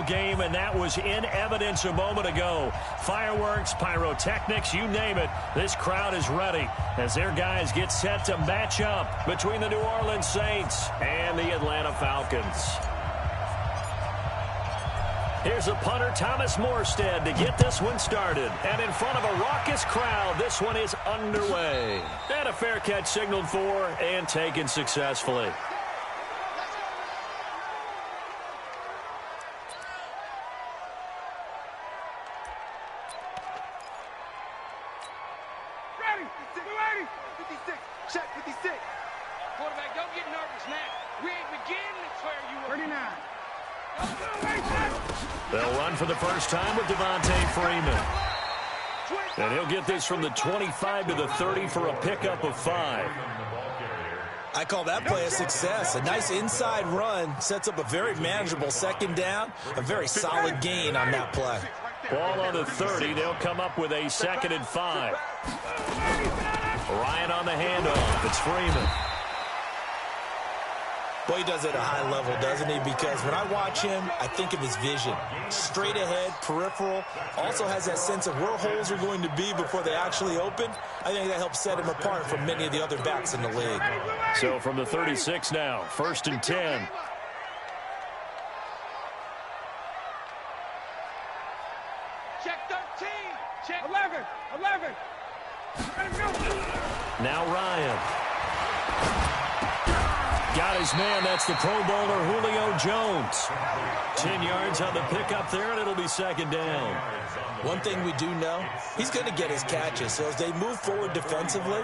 game, and that was in evidence a moment ago. Fireworks, pyrotechnics, you name it. This crowd is ready as their guys get set to match up between the New Orleans Saints and the Atlanta Falcons. Here's a punter, Thomas Morstead, to get this one started. And in front of a raucous crowd, this one is underway. And a fair catch signaled for and taken successfully. They'll run for the first time with Devontae Freeman. And he'll get this from the 25 to the 30 for a pickup of 5. I call that play a success. A nice inside run sets up a very manageable second down. A very solid gain on that play. Ball on the 30. They'll come up with a 2nd and 5. Ryan on the handoff. It's Freeman. Boy, he does it at a high level, doesn't he? Because when I watch him, I think of his vision. Straight ahead, peripheral. Also has that sense of where holes are going to be before they actually open. I think that helps set him apart from many of the other backs in the league. So from the 36 now, 1st and 10. Check 13. Check 11. 11. Now Ryan. Got his man. That's the Pro Bowler Julio Jones. 10 yards on the pickup there, and it'll be 2nd down. One thing we do know, he's going to get his catches. So as they move forward defensively,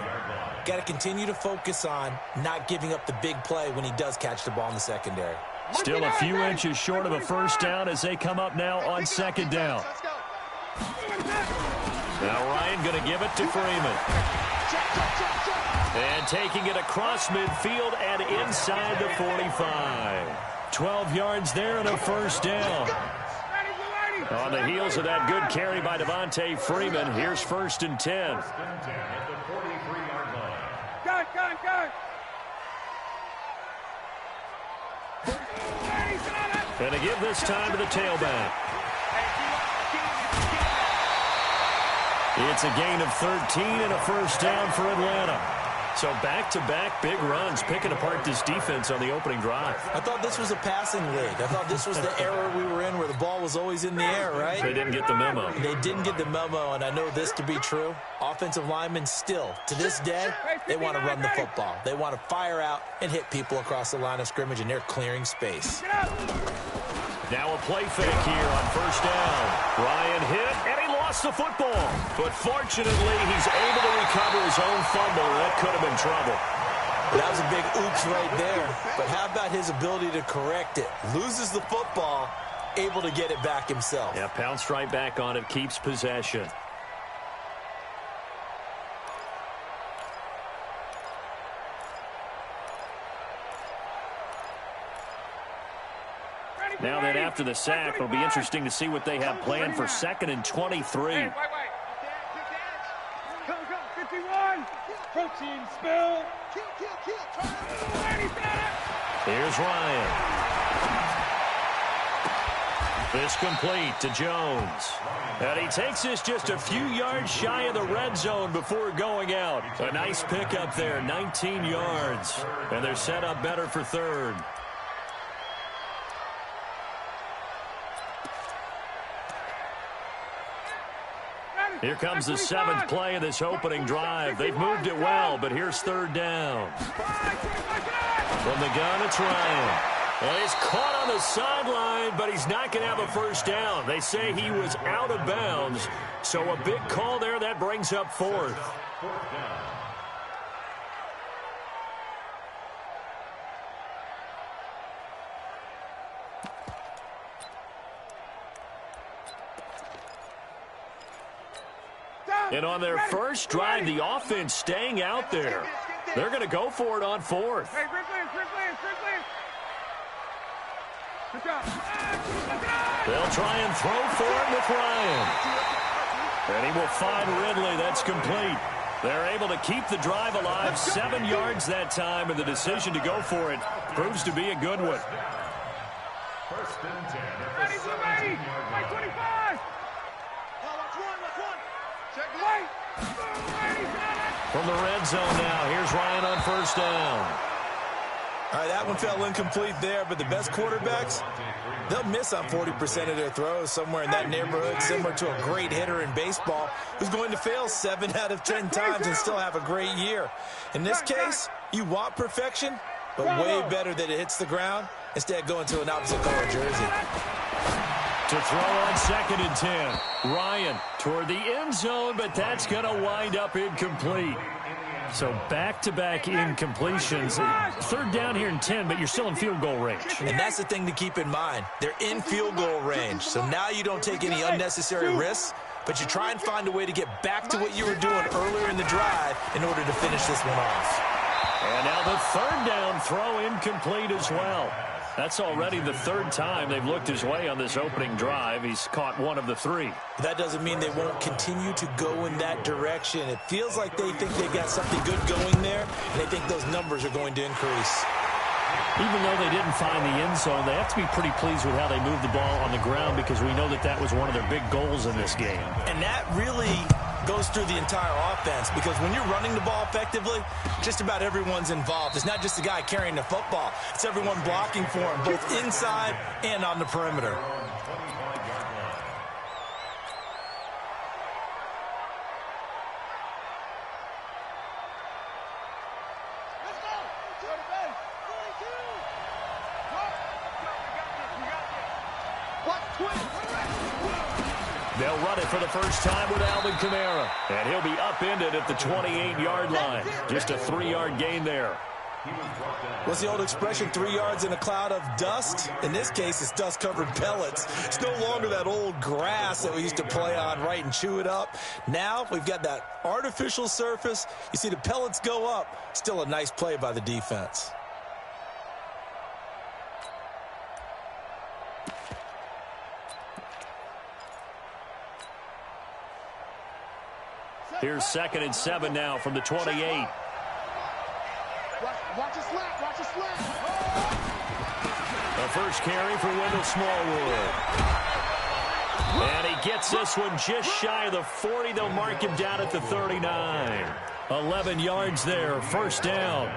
got to continue to focus on not giving up the big play when he does catch the ball in the secondary. Still a few inches short of a 1st down as they come up now on 2nd down. Now Ryan going to give it to Freeman. And taking it across midfield and inside the 45. 12 yards there and a 1st down. On the heels of that good carry by Devontae Freeman, here's 1st and 10. And to give this time to the tailback. It's a gain of 13 and a 1st down for Atlanta. So back-to-back big runs, picking apart this defense on the opening drive. I thought this was a passing league. I thought this was the era we were in where the ball was always in the air, right? They didn't get the memo. They didn't get the memo, and I know this to be true. Offensive linemen still, to this day, they want to run the football. They want to fire out and hit people across the line of scrimmage, and they're clearing space. Now a play fake here on 1st down. Ryan hit, and he lost the football. But fortunately, he's able to recover his own fumble. That could have been trouble. That was a big oops right there. But how about his ability to correct it? Loses the football, able to get it back himself. Yeah, pounced right back on it, keeps possession. Now then, after the sack, it'll be interesting to see what they have planned for 2nd and 23. Wait. Come, 51. Protein spill. Here's Ryan. This complete to Jones. And he takes this just a few yards shy of the red zone before going out. A nice pickup there, 19 yards. And they're set up better for 3rd. Here comes the 7th play of this opening drive. They've moved it well, but here's 3rd down. From the gun, it's Ryan. Well, he's caught on the sideline, but he's not going to have a 1st down. They say he was out of bounds, so a big call there. That brings up 4th. And on their first drive, the offense staying out there. They're going to go for it on 4th. They'll try and throw for it with Ryan. And he will find Ridley. That's complete. They're able to keep the drive alive. 7 yards that time, and the decision to go for it proves to be a good one. 1st and 10. From the red zone now, here's Ryan on first down. All right, that one fell incomplete there, but the best quarterbacks, they'll miss on 40% of their throws, somewhere in that neighborhood, similar to a great hitter in baseball who's going to fail 7 out of 10 times and still have a great year. In this case, you want perfection, but way better that it hits the ground instead of going to an opposite color jersey. To throw on 2nd and 10. Ryan toward the end zone, but that's going to wind up incomplete. So back-to-back incompletions. 3rd down here and 10, but you're still in field goal range. And that's the thing to keep in mind. They're in field goal range. So now you don't take any unnecessary risks, but you try and find a way to get back to what you were doing earlier in the drive in order to finish this one off. And now the 3rd down throw incomplete as well. That's already the 3rd time they've looked his way on this opening drive. He's caught 1 of the 3. That doesn't mean they won't continue to go in that direction. It feels like they think they got something good going there, and they think those numbers are going to increase. Even though they didn't find the end zone, they have to be pretty pleased with how they moved the ball on the ground, because we know that that was one of their big goals in this game. And that really goes through the entire offense, because when you're running the ball effectively, just about everyone's involved. It's not just the guy carrying the football. It's everyone blocking for him, both inside and on the perimeter. They'll run it for the first time with Alvin Kamara. And he'll be upended at the 28-yard line. Just a 3-yard gain there. What's the old expression, 3 yards in a cloud of dust? In this case, it's dust-covered pellets. It's no longer that old grass that we used to play on, right, and chew it up. Now we've got that artificial surface. You see the pellets go up. Still a nice play by the defense. Here's 2nd and 7 now from the 28. Watch it slap, watch it slap. The first carry for Wendell Smallwood. And he gets this one just shy of the 40. They'll mark him down at the 39. 11 yards there, first down.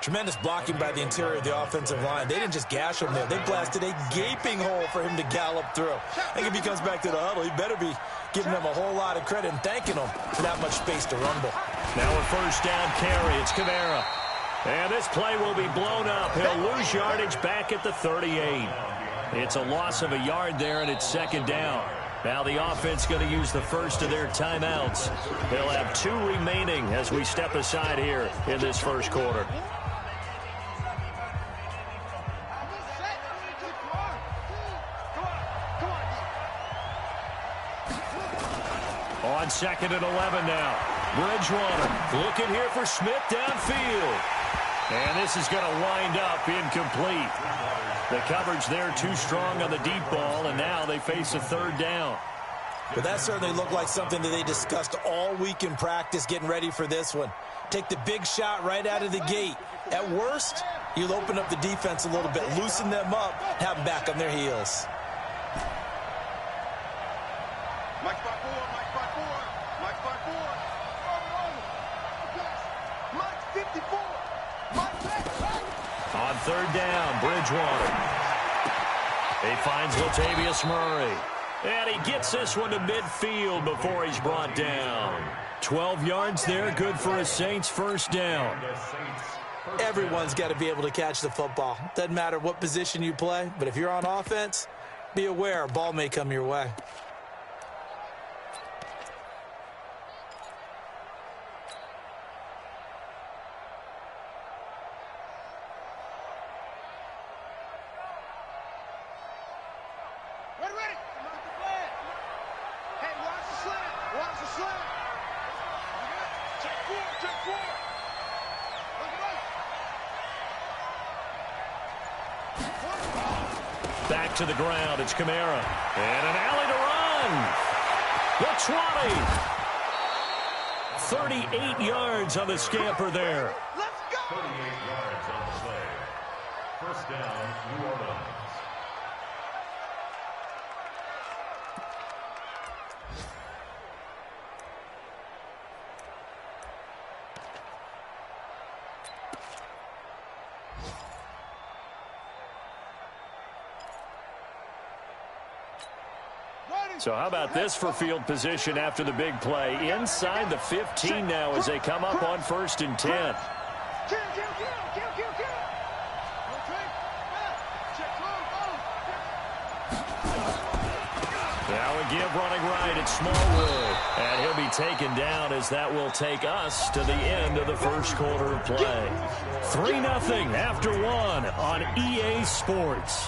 Tremendous blocking by the interior of the offensive line. They didn't just gash him there. They blasted a gaping hole for him to gallop through. I think if he comes back to the huddle, he better be giving them a whole lot of credit and thanking them for that much space to rumble. Now a first down carry. It's Kamara. And this play will be blown up. He'll lose yardage back at the 38. It's a loss of a yard there, and it's 2nd down. Now the offense going to use the first of their timeouts. They'll have 2 remaining as we step aside here in this first quarter. On 2nd and 11 now. Bridgewater looking here for Smith downfield. And this is going to wind up incomplete. The coverage there too strong on the deep ball, and now they face a 3rd down. But that certainly looked like something that they discussed all week in practice getting ready for this one. Take the big shot right out of the gate. At worst, you'll open up the defense a little bit, loosen them up, have them back on their heels. Mike 5-4, Mike 5-4, Mike 5-4. Mike 54. Mike back. On 3rd down, Bridgewater. He finds Latavius Murray. And he gets this one to midfield before he's brought down. 12 yards there, good for a Saints first down. Everyone's got to be able to catch the football. Doesn't matter what position you play, but if you're on offense, be aware a ball may come your way. Back to the ground, it's Kamara. And an alley to run. The 20. 38 yards on the scamper there. Let's go. 38 yards on the play. First down, New Orleans. So how about this for field position after the big play? Inside the 15 now as they come up on 1st and 10. Now a give running right at Smallwood. And he'll be taken down as that will take us to the end of the first quarter of play. 3-0 after 1 on EA Sports.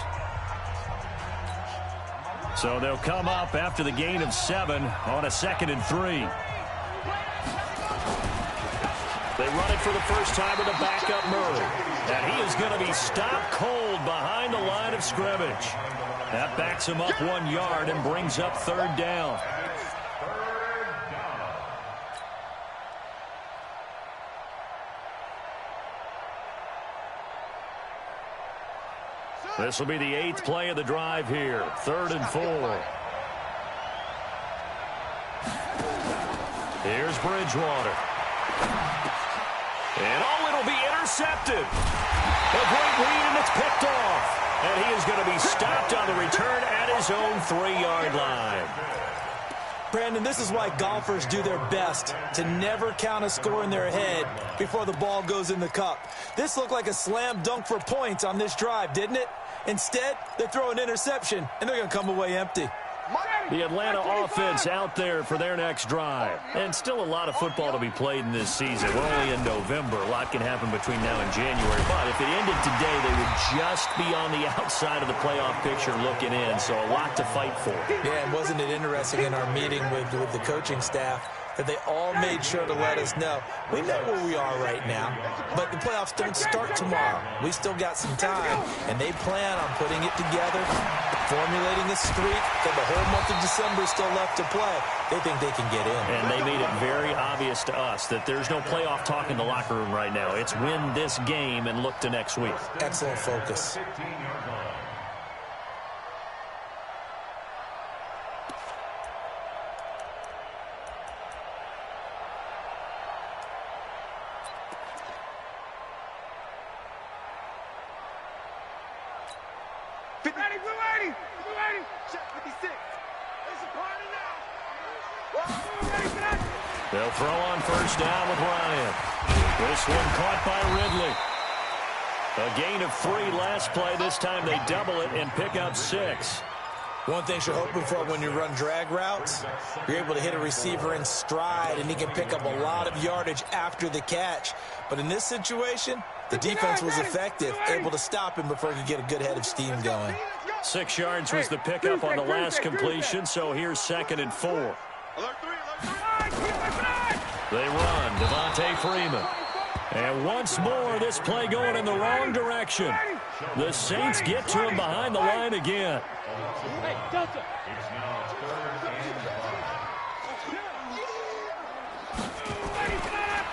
So they'll come up after the gain of 7 on a 2nd and 3. They run it for the first time with a backup Murray. And he is going to be stopped cold behind the line of scrimmage. That backs him up 1 yard and brings up 3rd down. This will be the 8th play of the drive here. 3rd and 4. Here's Bridgewater. And it'll be intercepted. A great read, and it's picked off. And he is going to be stopped on the return at his own 3-yard line. Brandon, this is why golfers do their best to never count a score in their head before the ball goes in the cup. This looked like a slam dunk for points on this drive, didn't it? Instead, they throw an interception, and they're going to come away empty. The Atlanta offense out there for their next drive. And still a lot of football to be played in this season. We're only in November. A lot can happen between now and January. But if it ended today, they would just be on the outside of the playoff picture looking in. So a lot to fight for. Yeah, and wasn't it interesting in our meeting with the coaching staff that they all made sure to let us know, we know where we are right now, but the playoffs don't start tomorrow. We still got some time, and they plan on putting it together, formulating a streak, that the whole month of December is still left to play. They think they can get in. And they made it very obvious to us that there's no playoff talk in the locker room right now. It's win this game and look to next week. Excellent focus. They'll throw on 1st down with Ryan. This one caught by Ridley. A gain of 3 last play. This time they double it and pick up 6. One thing you're hoping for when you run drag routes, you're able to hit a receiver in stride, and he can pick up a lot of yardage after the catch. But in this situation, the defense was effective, able to stop him before he could get a good head of steam going. 6 yards was the pickup on the last completion, so here's 2nd and 4. They run, Devontae Freeman. And once more, this play going in the wrong direction. The Saints get to him behind the line again.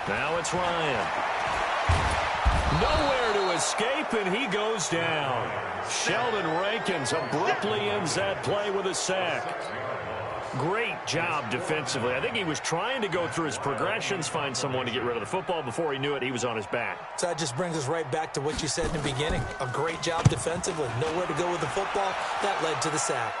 Now it's Ryan. Nowhere to escape, and he goes down. Sheldon Rankins abruptly ends that play with a sack. Great job defensively. I think he was trying to go through his progressions, find someone to get rid of the football. Before he knew it, he was on his back. So that just brings us right back to what you said in the beginning. A great job defensively. Nowhere to go with the football. That led to the sack.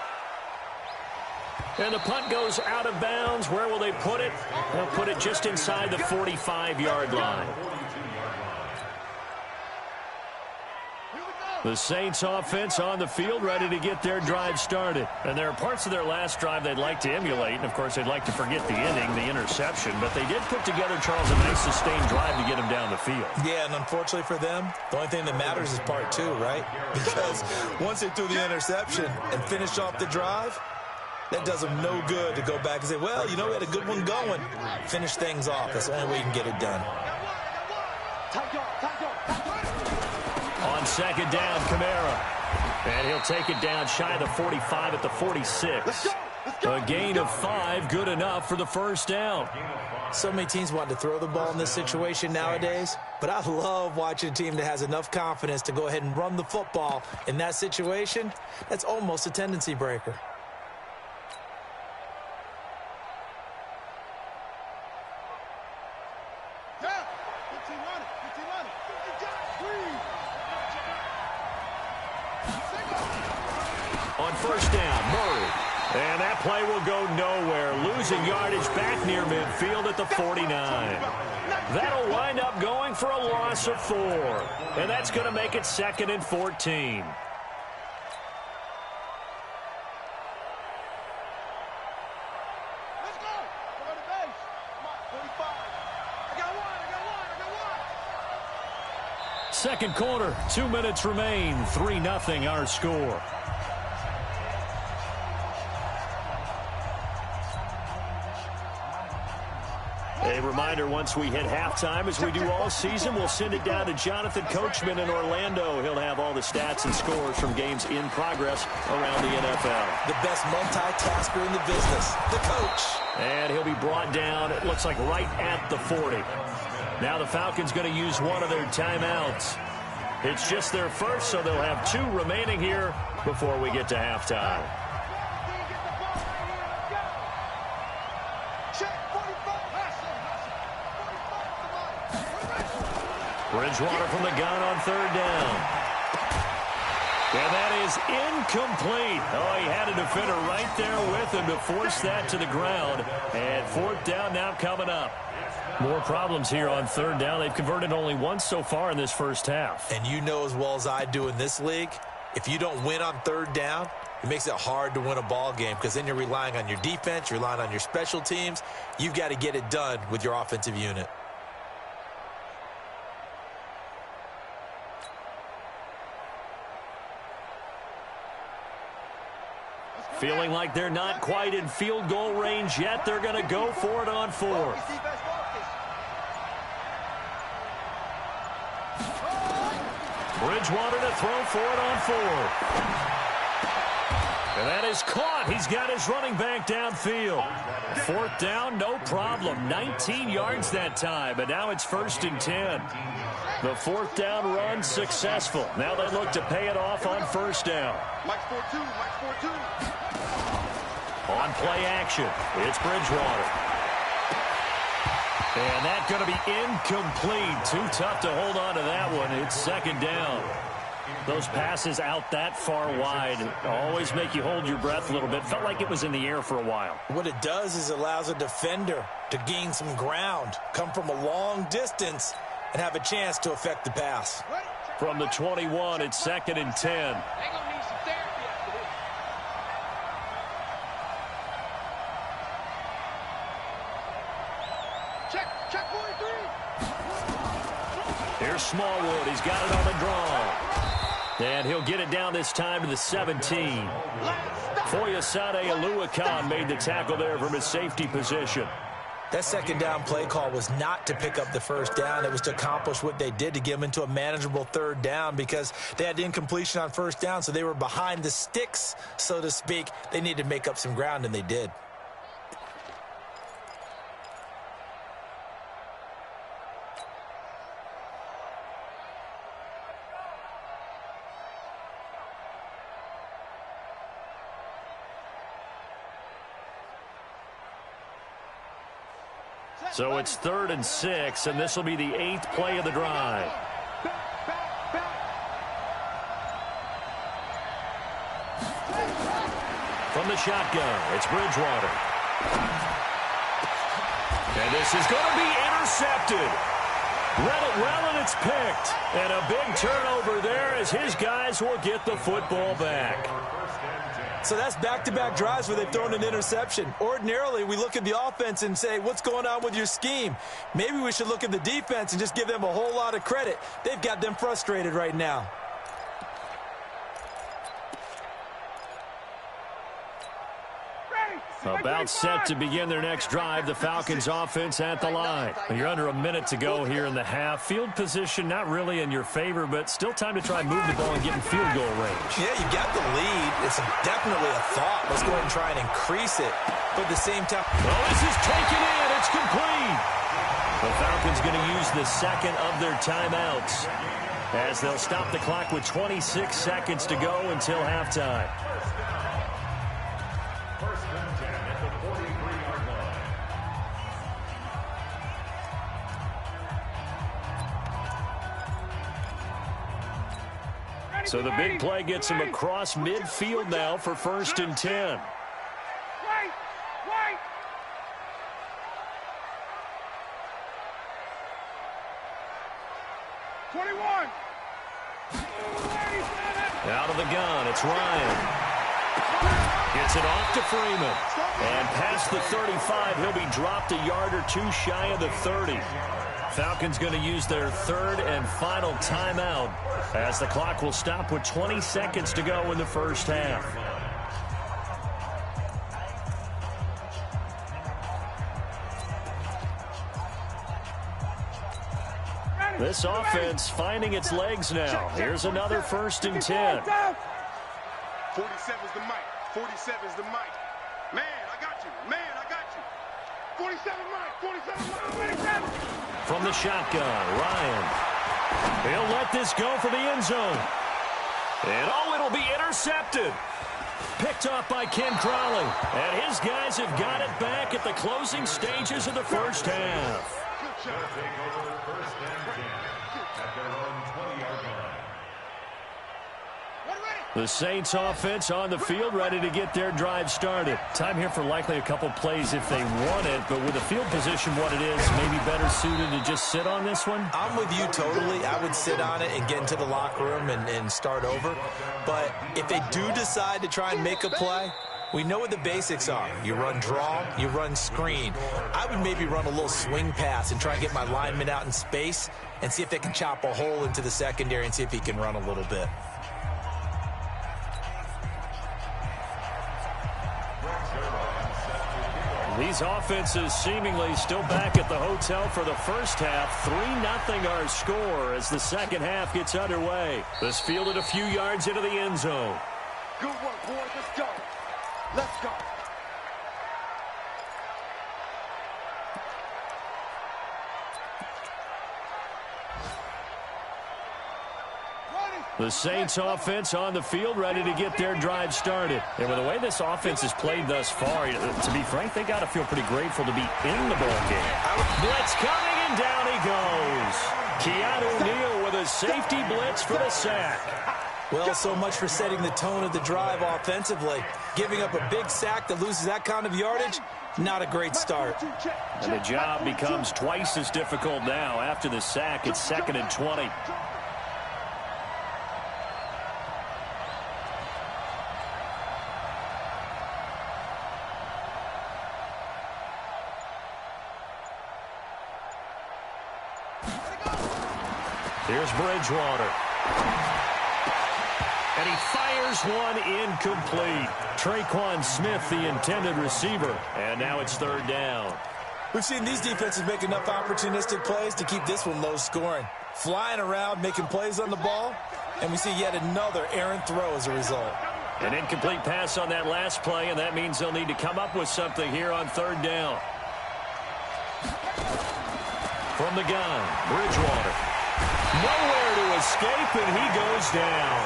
And the punt goes out of bounds. Where will they put it? They'll put it just inside the 45-yard line. The Saints offense on the field, ready to get their drive started. And there are parts of their last drive they'd like to emulate. And, of course, they'd like to forget the inning, the interception. But they did put together, Charles, a nice sustained drive to get them down the field. Yeah, and unfortunately for them, the only thing that matters is part 2, right? Because once they threw the interception and finished off the drive, that does them no good to go back and say, well, you know, we had a good one going. Finish things off. That's the only way you can get it done. On 2nd down, Kamara. And he'll take it down shy of the 45 at the 46. A gain of 5, good enough for the 1st down. So many teams want to throw the ball in this situation nowadays, but I love watching a team that has enough confidence to go ahead and run the football. In that situation, that's almost a tendency breaker. On 1st down, Murray. And that play will go nowhere. Losing yardage back near midfield at the 49. That'll wind up going for a loss of 4. And that's going to make it 2nd and 14. Second quarter, 2 minutes remain. 3-0 our score. A reminder, once we hit halftime, as we do all season, we'll send it down to Jonathan Coachman in Orlando. He'll have all the stats and scores from games in progress around the NFL. The best multitasker in the business, the coach. And he'll be brought down, it looks like, right at the 40. Now the Falcons going to use one of their timeouts. It's just their first, so they'll have 2 remaining here before we get to halftime. Bridgewater from the gun on 3rd down. And that is incomplete. Oh, he had a defender right there with him to force that to the ground. And 4th down now coming up. More problems here on 3rd down. They've converted only once so far in this first half. And you know as well as I do in this league, if you don't win on 3rd down, it makes it hard to win a ball game because then you're relying on your defense, you're relying on your special teams. You've got to get it done with your offensive unit. Feeling like they're not quite in field goal range yet. They're going to go for it on 4th. Bridgewater to throw for it on 4th. And that is caught. He's got his running back downfield. 4th down, no problem. 19 yards that time, but now it's 1st and 10. The 4th down run successful. Now they look to pay it off on 1st down. Mike's 4-2, Mike's 4-2. On play action, it's Bridgewater. And that's going to be incomplete. Too tough to hold on to that one. It's 2nd down. Those passes out that far wide always make you hold your breath a little bit. Felt like it was in the air for a while. What it does is it allows a defender to gain some ground, come from a long distance, and have a chance to affect the pass. From the 21, it's 2nd and 10. Here's Smallwood. He's got it on the draw. And he'll get it down this time to the 17. Foyesade Aluakan made the tackle there from his safety position. That 2nd down play call was not to pick up the 1st down. It was to accomplish what they did to get them into a manageable 3rd down because they had incompletion on 1st down, so they were behind the sticks, so to speak. They needed to make up some ground, and they did. So it's 3rd and 6, and this will be the 8th play of the drive. From the shotgun, it's Bridgewater. And this is going to be intercepted. Read it well, and it's picked. And a big turnover there as his guys will get the football back. So that's back-to-back drives where they've thrown an interception. Ordinarily, we look at the offense and say, what's going on with your scheme? Maybe we should look at the defense and just give them a whole lot of credit. They've got them frustrated right now. About set to begin their next drive, the Falcons offense at the line. You're under a minute to go here in the half. Field position not really in your favor, but still time to try and move the ball and get in field goal range. Yeah, you got the lead. It's definitely a thought. Let's go ahead and try and increase it. But at the same time... Oh, this is taken in. It's complete. The Falcons going to use the 2nd of their timeouts as they'll stop the clock with 26 seconds to go until halftime. So the big play gets him across midfield now for 1st and 10. 21. Out of the gun, it's Ryan. Gets it off to Freeman. And past the 35, he'll be dropped a yard or two shy of the 30. Falcons going to use their third and final timeout as the clock will stop with 20 seconds to go in the first half. This offense finding its legs now. Here's another 1st and 10. 47's the mic. 47's the mic. Man, I got you. Man, I got you. 47 mic. 47 mic. From the shotgun, Ryan. He'll let this go for the end zone. And oh, it'll be intercepted. Picked off by Ken Crowley. And his guys have got it back at the closing stages of the first half. The Saints offense on the field, ready to get their drive started. Time here for likely a couple plays if they want it, but with the field position what it is, maybe better suited to just sit on this one? I'm with you totally. I would sit on it and get into the locker room and start over. But if they do decide to try and make a play, we know what the basics are. You run draw, you run screen. I would maybe run a little swing pass and try and get my lineman out in space and see if they can chop a hole into the secondary and see if he can run a little bit. These offenses seemingly still back at the hotel for the first half. 3-0 our score as the second half gets underway. This fielded a few yards into the end zone. Good work, boys. Let's go. Let's go. The Saints offense on the field ready to get their drive started. And with the way this offense has played thus far, to be frank, they got to feel pretty grateful to be in the ball game. Blitz coming, and down he goes. Keanu Neal with a safety blitz for the sack. Well, so much for setting the tone of the drive offensively. Giving up a big sack that loses that kind of yardage, not a great start. And the job becomes twice as difficult now. After the sack, it's 2nd and 20. Here's Bridgewater. And he fires one incomplete. Traquan Smith, the intended receiver. And now it's 3rd down. We've seen these defenses make enough opportunistic plays to keep this one low scoring. Flying around, making plays on the ball, and we see yet another errant throw as a result. An incomplete pass on that last play, and that means they'll need to come up with something here on 3rd down. From the gun, Bridgewater. Nowhere to escape, and he goes down.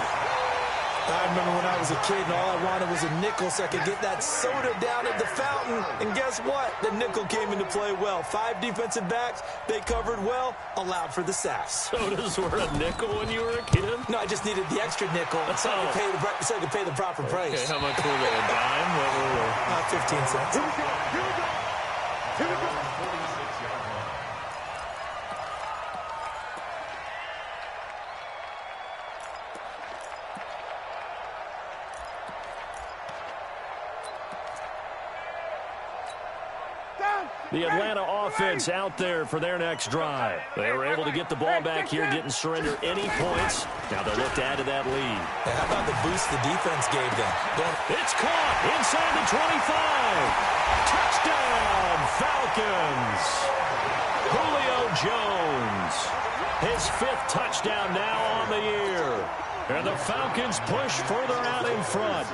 I remember when I was a kid and all I wanted was a nickel so I could get that soda down at the fountain. And guess what? The nickel came into play well. 5 defensive backs, they covered well, allowed for the sack. Sodas were a nickel when you were a kid? No, I just needed the extra nickel so I could pay the proper price. Okay, how much were they? A dime? What were they? 15 cents. Here we go. Here we go. Here we go. The Atlanta offense out there for their next drive. They were able to get the ball back here, didn't surrender any points. Now they'll look to add to that lead. How about the boost the defense gave them? It's caught inside the 25. Touchdown, Falcons. Julio Jones. His 5th touchdown now on the year. And the Falcons push further out in front.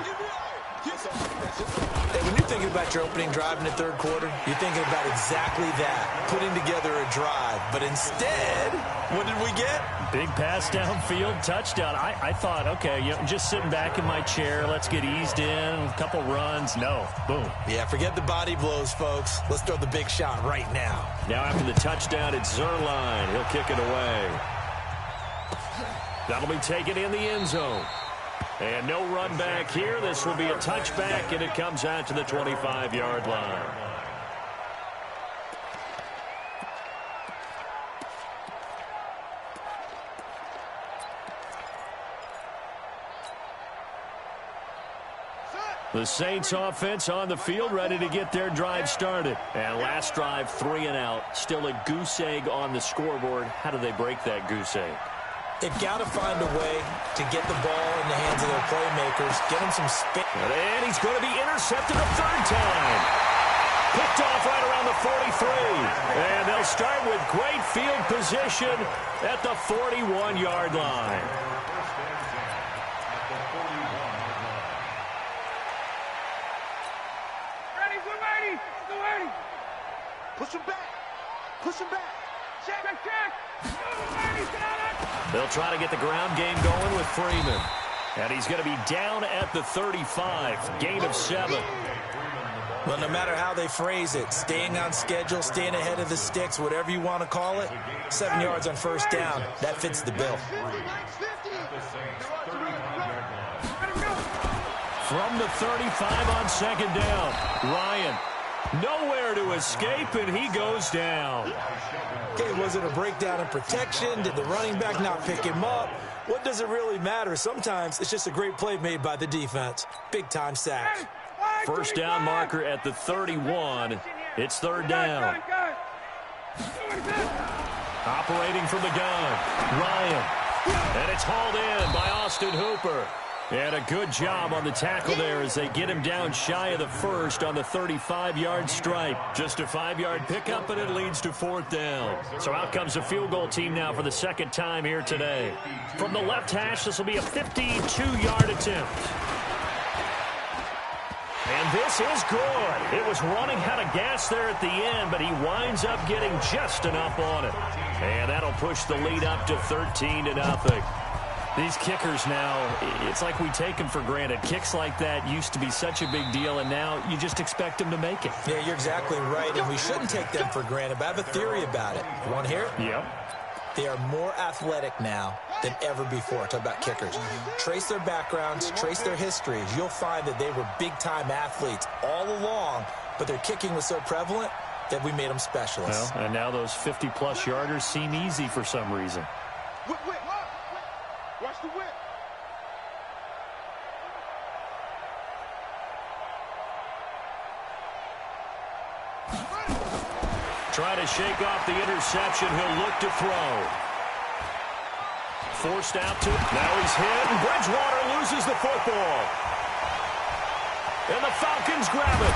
Hey, when you're thinking about your opening drive in the 3rd quarter, you're thinking about exactly that, putting together a drive. But instead, what did we get? Big pass downfield, touchdown. I thought, okay, just sitting back in my chair, let's get eased in, a couple runs. No, boom. Yeah, forget the body blows, folks. Let's throw the big shot right now. Now after the touchdown, it's Zerline. He'll kick it away. That'll be taken in the end zone. And no run back here. This will be a touchback, and it comes out to the 25-yard line. The Saints offense on the field, ready to get their drive started. And last drive, 3 and out. Still a goose egg on the scoreboard. How do they break that goose egg? They've got to find a way to get the ball in the hands of their playmakers, get them some space. And he's going to be intercepted a third time. Picked off right around the 43. And they'll start with great field position at the 41-yard line. Push him back. Push him back. Check. They'll try to get the ground game going with Freeman. And he's going to be down at the 35. Gain of 7. Well, no matter how they phrase it, staying on schedule, staying ahead of the sticks, whatever you want to call it, 7 yards on first down, that fits the bill. From the 35 on second down, Ryan. Nowhere to escape, and he goes down. Okay, was it a breakdown in protection? Did the running back not pick him up? What does it really matter? Sometimes it's just a great play made by the defense. Big-time sack. First down marker at the 31. It's third down. Operating from the gun, Ryan. And it's hauled in by Austin Hooper. And a good job on the tackle there as they get him down shy of the first on the 35-yard stripe. Just a 5-yard pickup, and it leads to fourth down. So out comes the field goal team now for the second time here today. From the left hash, this will be a 52-yard attempt. And this is good. It was running out of gas there at the end, but he winds up getting just enough on it. And that'll push the lead up to 13-0. These kickers now, it's like we take them for granted. Kicks like that used to be such a big deal, and now you just expect them to make it. Yeah, you're exactly right, and we shouldn't take them for granted, but I have a theory about it. You want to hear it? Yep. They are more athletic now than ever before. Talk about kickers. Trace their backgrounds, trace their histories. You'll find that they were big-time athletes all along, but their kicking was so prevalent that we made them specialists. Well, and now those 50-plus yarders seem easy for some reason. Watch the whip. Try to shake off the interception. He'll look to throw. Forced out to it. Now he's hit, and Bridgewater loses the football. And the Falcons grab it.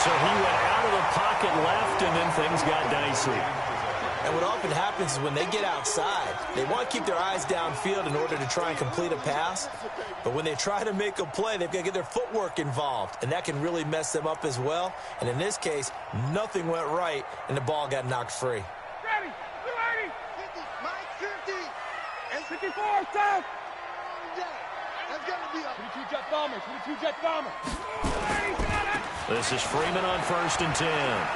So he went out of the pocket left, and then things got dicey. And what often happens is when they get outside, they want to keep their eyes downfield in order to try and complete a pass. But when they try to make a play, they've got to get their footwork involved, and that can really mess them up as well. And in this case, nothing went right, and the ball got knocked free. Ready. 50, Mike, 50. And 54, stop. That's got to be up. 22 jet bombers, 22 jet bombers. This is Freeman on 1st and 10.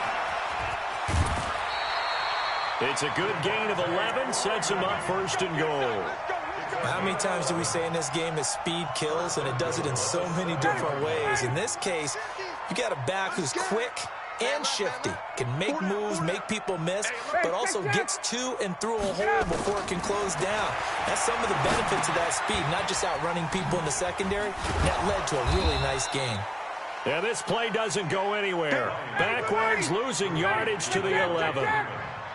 It's a good gain of 11, sets him up 1st and goal. How many times do we say in this game that speed kills, and it does it in so many different ways? In this case, you got a back who's quick and shifty, can make moves, make people miss, but also gets to and through a hole before it can close down. That's some of the benefits of that speed, not just outrunning people in the secondary. That led to a really nice game. Yeah, this play doesn't go anywhere. Backwards, losing yardage to the 11.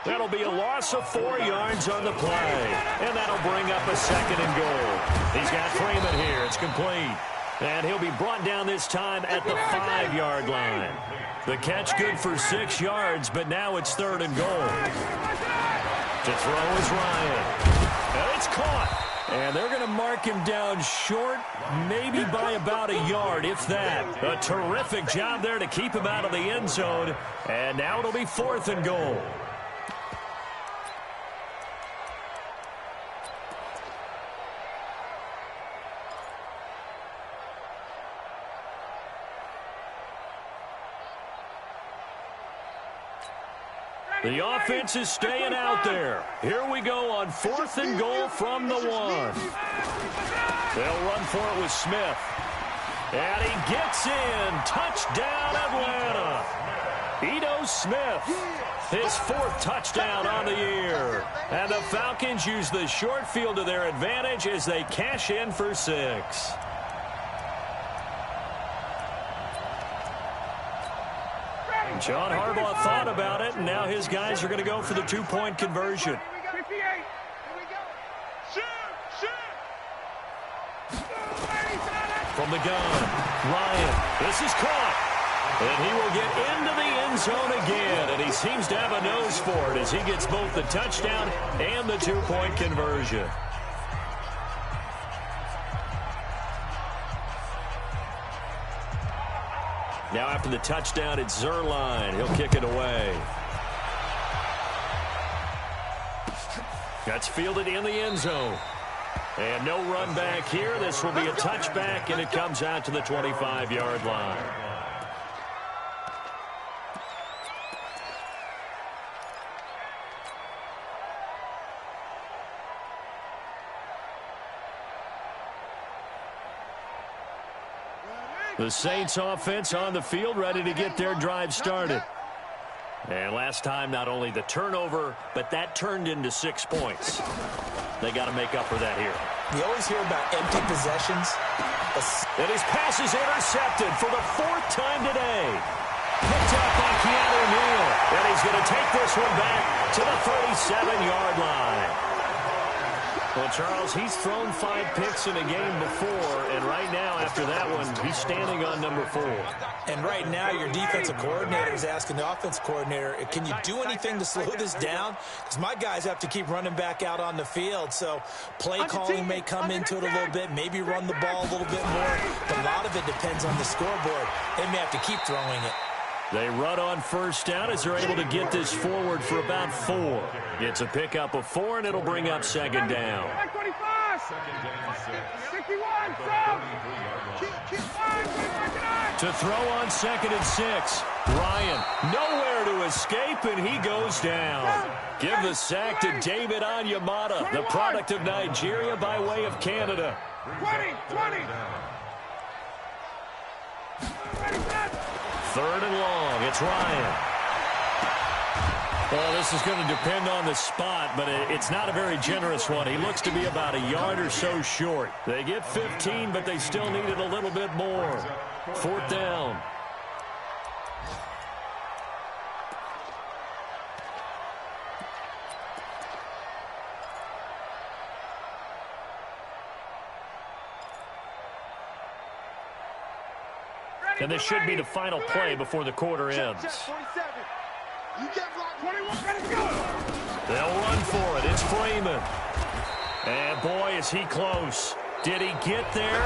That'll be a loss of 4 yards on the play. And that'll bring up a 2nd and goal. He's got Freeman here. It's complete. And he'll be brought down this time at the 5-yard line. The catch good for 6 yards, but now it's 3rd and goal. To throw is Ryan. And it's caught. And they're going to mark him down short, maybe by about a yard, if that. A terrific job there to keep him out of the end zone. And now it'll be 4th and goal. The offense is staying out there. Here we go on 4th and goal from the 1. They'll run for it with Smith. And he gets in. Touchdown, Atlanta. Ito Smith, his 4th touchdown on the year. And the Falcons use the short field to their advantage as they cash in for 6. John Harbaugh thought about it, and now his guys are going to go for the two-point conversion. From the gun, Ryan. This is caught. And he will get into the end zone again. And he seems to have a nose for it as he gets both the touchdown and the two-point conversion. Now after the touchdown, it's Zerline. He'll kick it away. That's fielded in the end zone. And no run back here. This will be a touchback, and it comes out to the 25-yard line. The Saints offense on the field, ready to get their drive started. And last time, not only the turnover, but that turned into 6 points. They got to make up for that here. You always hear about empty possessions. And his pass is intercepted for the 4th time today. Picked up by Keanu Neal. And he's going to take this one back to the 37-yard line. Well, Charles, he's thrown 5 picks in a game before, and right now, after that one, he's standing on number 4. And right now, your defensive coordinator is asking the offensive coordinator, can you do anything to slow this down? Because my guys have to keep running back out on the field, so play calling may come into it a little bit, maybe run the ball a little bit more, but a lot of it depends on the scoreboard. They may have to keep throwing it. They run on first down as they're able to get this forward for about 4. It's a pickup of 4, and it'll bring up second down. To throw on 2nd and 6. Ryan, nowhere to escape, and he goes down. Give the sack to David Onyemata, the product of Nigeria by way of Canada. 20. 3rd and long. It's Ryan. Well, this is going to depend on the spot, but it's not a very generous one. He looks to be about a yard or so short. They get 15, but they still needed a little bit more. 4th down. And this should be the final play before the quarter ends. They'll run for it. It's Freeman. And boy, is he close. Did he get there?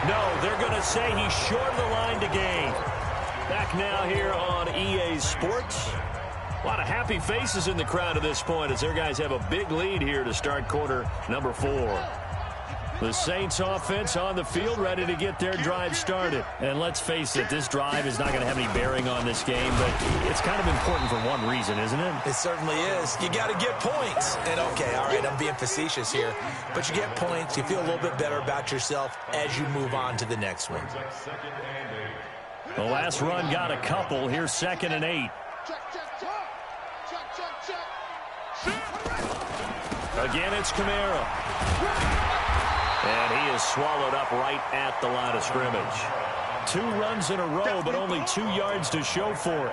No, they're going to say he's short of the line to gain. Back now here on EA Sports. A lot of happy faces in the crowd at this point as their guys have a big lead here to start quarter number 4. The Saints offense on the field, ready to get their drive started. And let's face it, this drive is not going to have any bearing on this game, but it's kind of important for one reason, isn't it? It certainly is. You got to get points. And okay, all right, I'm being facetious here, but you get points, you feel a little bit better about yourself as you move on to the next one. The last run got a couple. Here's 2nd and 8. Again, it's Kamara. And he is swallowed up right at the line of scrimmage. 2 runs in a row, but only 2 yards to show for it.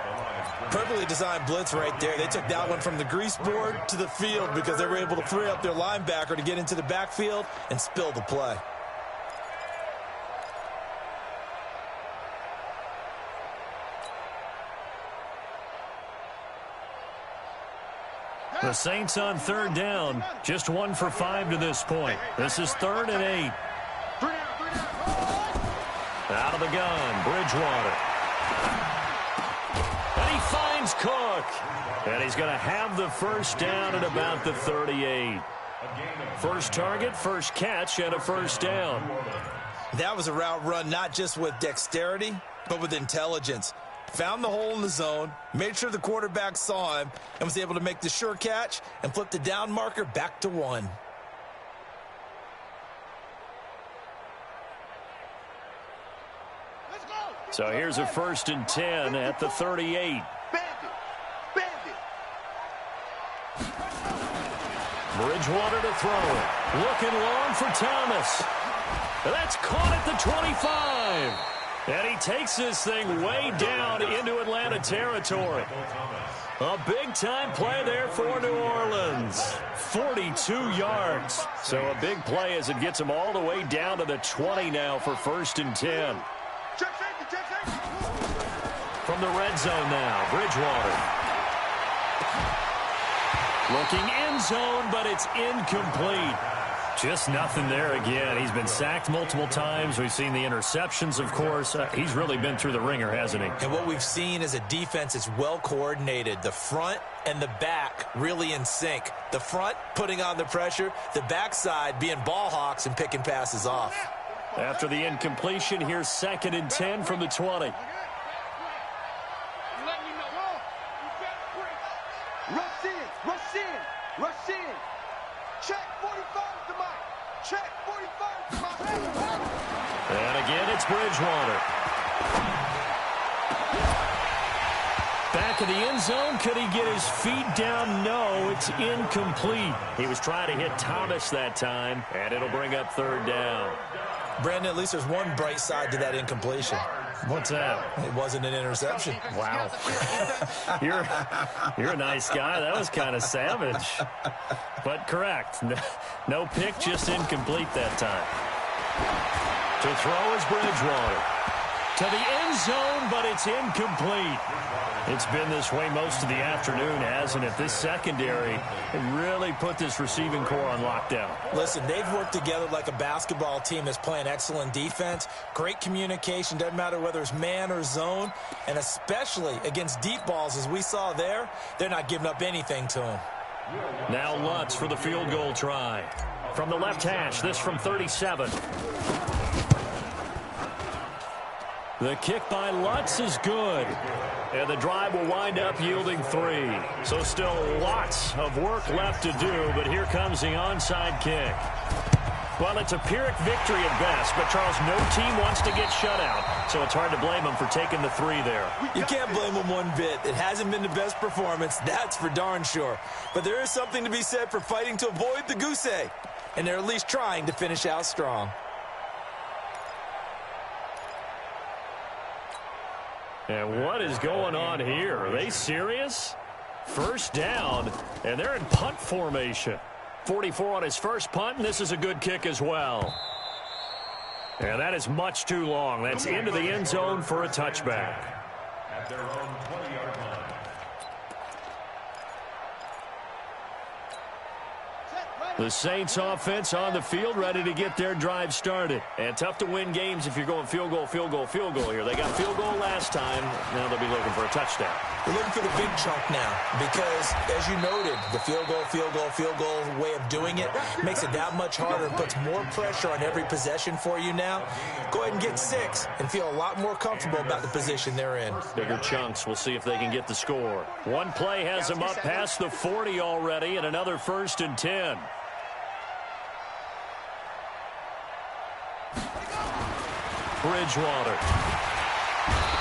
Perfectly designed blitz right there. They took that one from the grease board to the field because they were able to free up their linebacker to get into the backfield and spill the play. The Saints on 3rd down, just 1 for 5 to this point. This is 3rd and 8. Out of the gun, Bridgewater. And he finds Cook. And he's going to have the first down at about the 38. First target, first catch, and a first down. That was a route run not just with dexterity, but with intelligence. Found the hole in the zone, made sure the quarterback saw him, and was able to make the sure catch and flip the down marker back to 1. So here's a 1st and 10 at the 38. Bridgewater to throw it. Looking long for Thomas. That's caught at the 25. And he takes this thing way down into Atlanta territory. A big-time play there for New Orleans. 42 yards. So a big play as it gets them all the way down to the 20 now for 1st and 10. From the red zone now, Bridgewater. Looking end zone, but it's incomplete. Just nothing there again. He's been sacked multiple times. We've seen the interceptions, of course. He's really been through the ringer, hasn't he? And what we've seen is a defense that's well coordinated. The front and the back really in sync. The front putting on the pressure. The backside being ball hawks and picking passes off. After the incompletion, here's 2nd and 10 from the 20. Rush in, rush in, rush in. Check 45 to Mike. Check 45 to Mike. And again, it's Bridgewater. Back in the end zone. Could he get his feet down? No, it's incomplete. He was trying to hit Thomas that time, and it'll bring up 3rd down. Brandon, at least there's one bright side to that incompletion. What's that? It wasn't an interception. Wow. You're a nice guy. That was kind of savage. But correct. No pick, just incomplete that time. To throw is Bridgewater. To the end zone, but it's incomplete. It's been this way most of the afternoon, hasn't it? This secondary really put this receiving core on lockdown. Listen, they've worked together like a basketball team that's playing excellent defense. Great communication, doesn't matter whether it's man or zone. And especially against deep balls, as we saw there, they're not giving up anything to them. Now Lutz for the field goal try. From the left hash, this from 37. The kick by Lutz is good. And the drive will wind up yielding 3. So still lots of work left to do, but here comes the onside kick. Well, it's a Pyrrhic victory at best, but Charles, no team wants to get shut out, so it's hard to blame them for taking the 3 there. You can't blame them one bit. It hasn't been the best performance, that's for darn sure. But there is something to be said for fighting to avoid the goose egg, and they're at least trying to finish out strong. And what is going on here? Are they serious? 1st down, and they're in punt formation. 44 on his first punt, and this is a good kick as well. And that is much too long. That's into the end zone for a touchback. At their own 20-yard line. The Saints offense on the field, ready to get their drive started. And tough to win games if you're going field goal, field goal, field goal here. They got field goal last time. Now they'll be looking for a touchdown. They're looking for the big chunk now because, as you noted, the field goal, field goal, field goal way of doing it makes it that much harder and puts more pressure on every possession for you now. Go ahead and get 6 and feel a lot more comfortable about the position they're in. Bigger chunks. We'll see if they can get the score. One play has them up past the 40 already, and another 1st and 10. Bridgewater.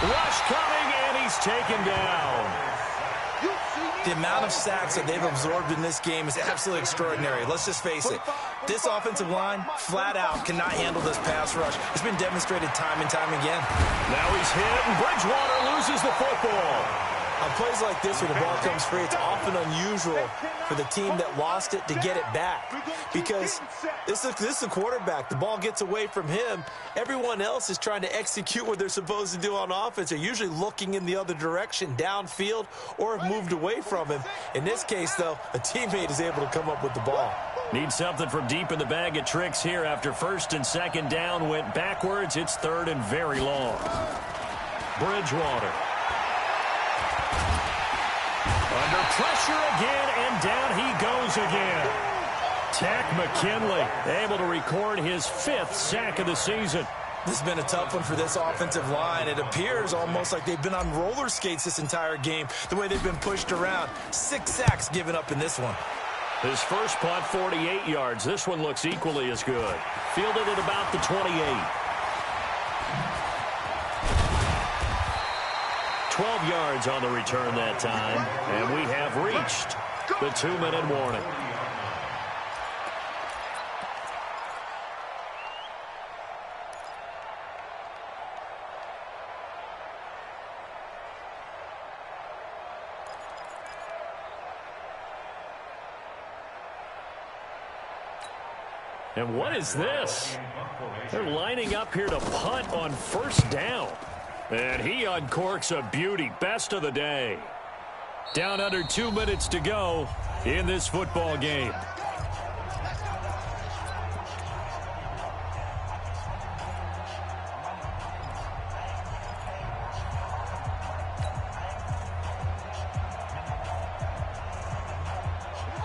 Rush coming, and he's taken down. The amount of sacks that they've absorbed in this game is absolutely extraordinary. Let's just face it. This offensive line, flat out, cannot handle this pass rush. It's been demonstrated time and time again. Now he's hit, and Bridgewater loses the football. On plays like this, when the ball comes free, it's often unusual for the team that lost it to get it back. Because this is a quarterback. The ball gets away from him. Everyone else is trying to execute what they're supposed to do on offense. They're usually looking in the other direction, downfield, or have moved away from him. In this case, though, a teammate is able to come up with the ball. Need something from deep in the bag of tricks here after 1st and 2nd down went backwards. It's 3rd and very long. Bridgewater. Under pressure again, and down he goes again. Tack McKinley able to record his 5th sack of the season. This has been a tough one for this offensive line. It appears almost like they've been on roller skates this entire game, the way they've been pushed around. 6 sacks given up in this one. His first punt, 48 yards. This one looks equally as good. Fielded at about the 28. 12 yards on the return that time, and we have reached the 2-minute warning. And what is this? They're lining up here to punt on first down. And he uncorks a beauty. Best of the day. Down under 2 minutes to go in this football game.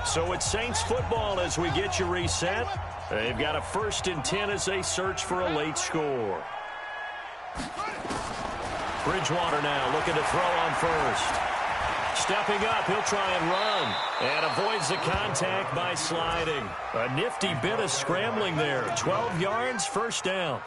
So it's Saints football as we get you reset. They've got a 1st and 10 as they search for a late score. Bridgewater now looking to throw on first. Stepping up, he'll try and run. And avoids the contact by sliding. A nifty bit of scrambling there. 12 yards, first down.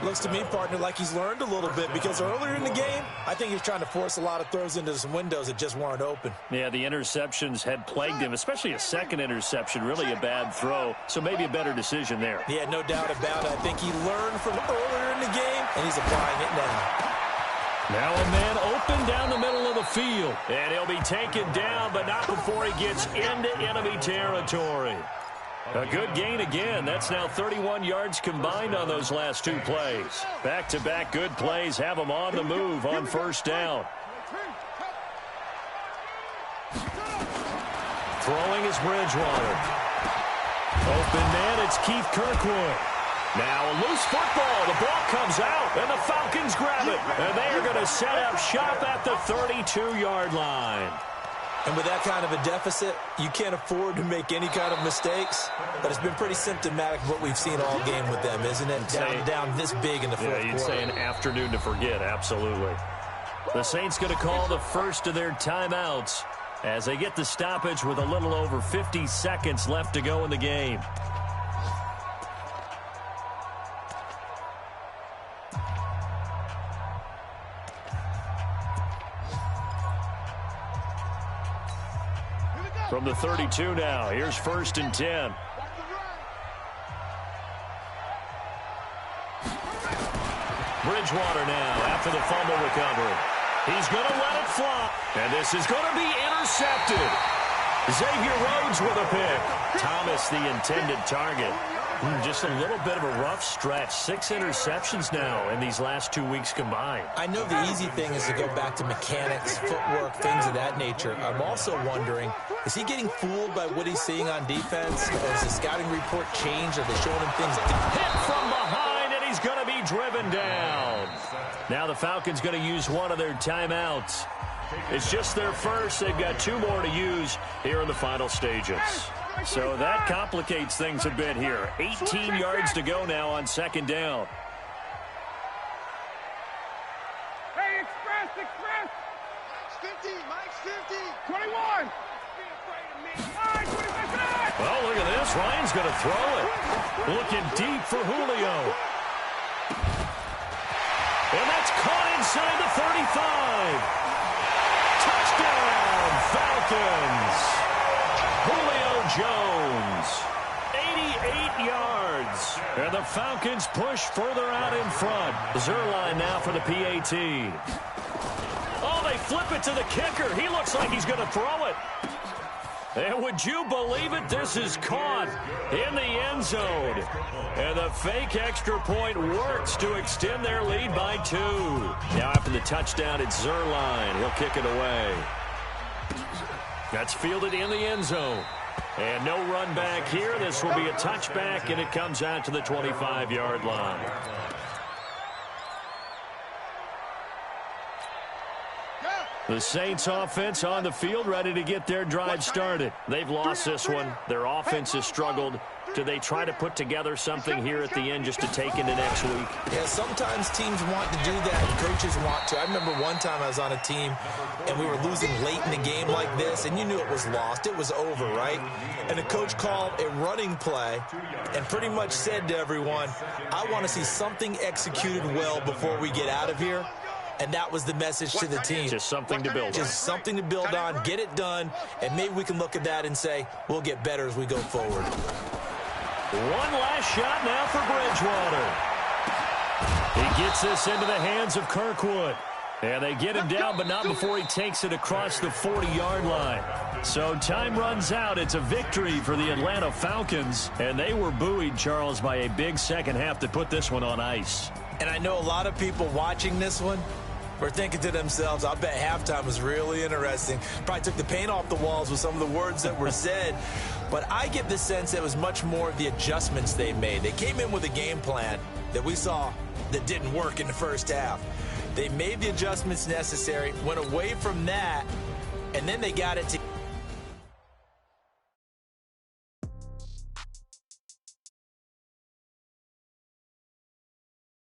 Looks to me, partner, like he's learned a little bit because earlier in the game, I think he was trying to force a lot of throws into some windows that just weren't open. Yeah, the interceptions had plagued him, especially a second interception, really a bad throw. So maybe a better decision there. Yeah, no doubt about it. I think he learned from earlier in the game, and he's applying it now. Now a man open down the middle of the field. And he'll be taken down, but not before he gets into enemy territory. A good gain again. That's now 31 yards combined on those last 2 plays. Back-to-back good plays have him on the move on first down. Throwing is Bridgewater. Open man, it's Keith Kirkwood. Now a loose football. The ball comes out, and the Falcons grab it. And they are going to set up shop at the 32-yard line. And with that kind of a deficit, you can't afford to make any kind of mistakes. But it's been pretty symptomatic of what we've seen all game with them, isn't it? Down this big in the fourth quarter. You'd say an afternoon to forget, absolutely. The Saints going to call the first of their timeouts as they get the stoppage with a little over 50 seconds left to go in the game. From the 32 now, here's 1st and 10. Bridgewater now after the fumble recovery. He's going to let it flop, and this is going to be intercepted. Xavier Rhodes with a pick. Thomas the intended target. Just a little bit of a rough stretch. 6 interceptions now in these last 2 weeks combined. I know the easy thing is to go back to mechanics, footwork, things of that nature. I'm also wondering, is he getting fooled by what he's seeing on defense? Or has the scouting report changed? Are they showing him things different? Hit from behind, and he's going to be driven down. Now the Falcons going to use one of their timeouts. It's just their first. They've got 2 more to use here in the final stages. So that complicates things a bit here. 18 yards to go now on 2nd down. Hey, Express! Mike's 50, Mike's 50. 21. Well, look at this. Ryan's going to throw it. Looking deep for Julio. And that's caught inside the 35. Touchdown, Falcons. Julio Jones, 88 yards. And the Falcons push further out in front. Zerline now for the PAT. Oh, they flip it to the kicker. He looks like he's going to throw it. And would you believe it? This is caught in the end zone. And the fake extra point works to extend their lead by 2. Now after the touchdown, it's Zerline. He'll kick it away. That's fielded in the end zone. And no run back here. This will be a touchback, and it comes out to the 25-yard line. The Saints offense on the field, ready to get their drive started. They've lost this one. Their offense has struggled. Do they try to put together something here at the end just to take into next week? Yeah, sometimes teams want to do that, and coaches want to. I remember one time I was on a team, and we were losing late in the game like this, and you knew it was lost. It was over, right? And the coach called a running play and pretty much said to everyone, I want to see something executed well before we get out of here. And that was the message to the team. Just something to build on. Just something to build on, get it done, and maybe we can look at that and say, we'll get better as we go forward. One last shot now for Bridgewater. He gets this into the hands of Kirkwood. And they get him down, but not before he takes it across the 40-yard line. So time runs out. It's a victory for the Atlanta Falcons. And they were buoyed, Charles, by a big second half to put this one on ice. And I know a lot of people watching this one were thinking to themselves, I bet halftime was really interesting. Probably took the paint off the walls with some of the words that were said. But I get the sense that it was much more of the adjustments they made. They came in with a game plan that we saw that didn't work in the first half. They made the adjustments necessary, went away from that, and then they got it to